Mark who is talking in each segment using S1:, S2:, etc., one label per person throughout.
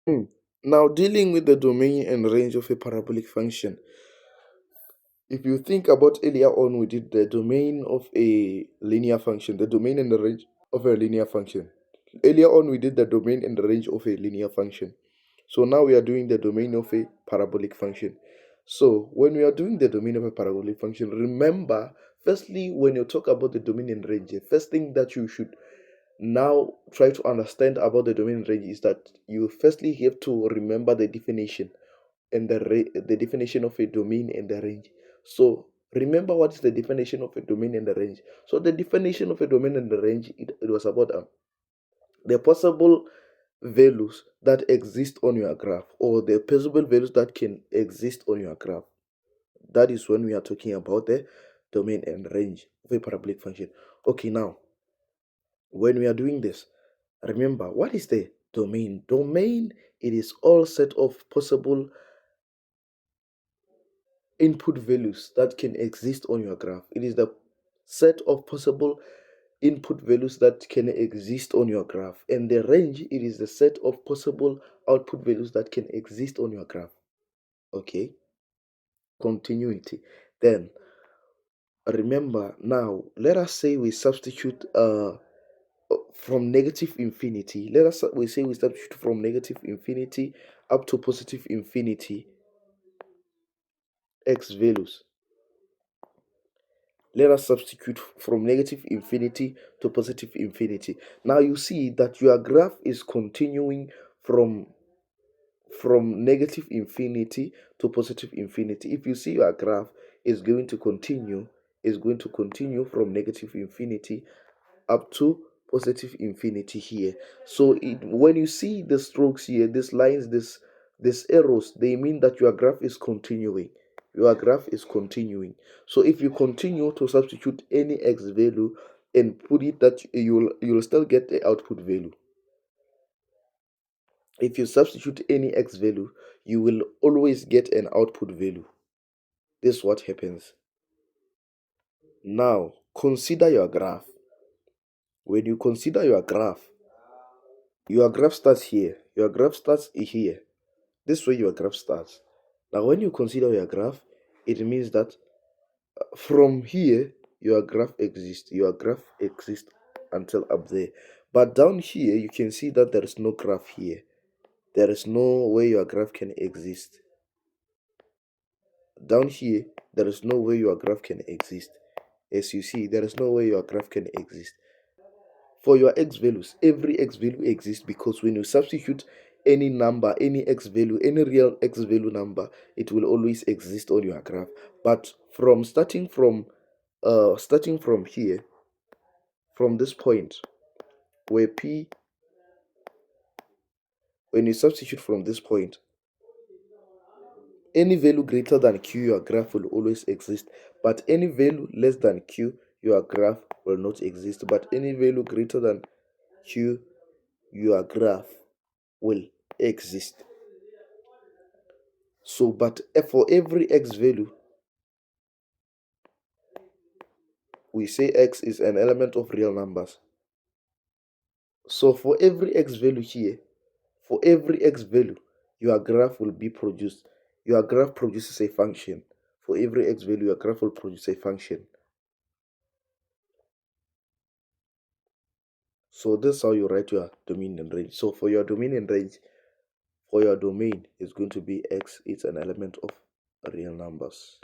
S1: Hmm. Now, dealing with the domain and range of a parabolic function, if you think about earlier on, we did the domain of a linear function, the domain and the range of a linear function. Earlier on, we did the domain and the range of a linear function. So now we are doing the domain of a parabolic function. So when we are doing the domain of a parabolic function, remember, firstly, when you talk about the domain and range, the first thing that you should now try to understand about the domain and range is that you firstly have to remember the definition and the definition of a domain and the range. So remember what is the definition of a domain and the range. So the definition of a domain and the range, it was about the possible values that exist on your graph, or the possible values that can exist on your graph. That is when we are talking about the domain and range of a parabolic function. Okay, now when we are doing this, remember what is the domain? Domain, it is all set of possible input values that can exist on your graph. It is the set of possible input values that can exist on your graph. And the range, it is the set of possible output values that can exist on your graph. Okay, continuity. Then remember, now let us say we substitute from negative infinity. Let us we say we substitute from negative infinity up to positive infinity x values. Let us substitute from negative infinity to positive infinity. Now you see that your graph is continuing from negative infinity to positive infinity. If you see your graph is going to continue from negative infinity up to positive infinity here. So when you see the strokes here, these lines, these arrows, they mean that your graph is continuing. Your graph is continuing. So if you continue to substitute any x value and put it, that you'll still get the output value. If you substitute any x value, you will always get an output value. This is what happens. Now consider your graph. When you consider your graph starts here. Your graph starts here. This way your graph starts. Now when you consider your graph, it means that from here your graph exists. Your graph exists until up there. But down here you can see that there is no graph here. There is no way your graph can exist. Down here, there is no way your graph can exist. As you see, there is no way your graph can exist. For your x values, every x value exists, because when you substitute any number, any x value, any real x value number, it will always exist on your graph. But starting from here, from this point where p, when you substitute from this point, any value greater than q, your graph will always exist. But any value less than q, your graph will not exist. But any value greater than q, your graph will exist. So, but for every x value, we say x is an element of real numbers. So for every x value here, for every x value, your graph will be produced. Your graph produces a function. For every x value, your graph will produce a function. So this is how you write your domain and range. So for your domain and range, for your domain is going to be x. It's an element of real numbers.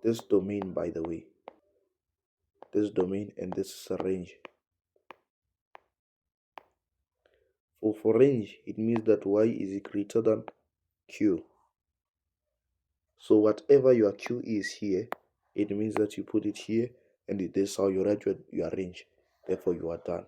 S1: This domain, by the way, this domain and this is a range. For range, it means that y is greater than q. So whatever your q is here, it means that you put it here, and this is how you write your range. Therefore, you are done.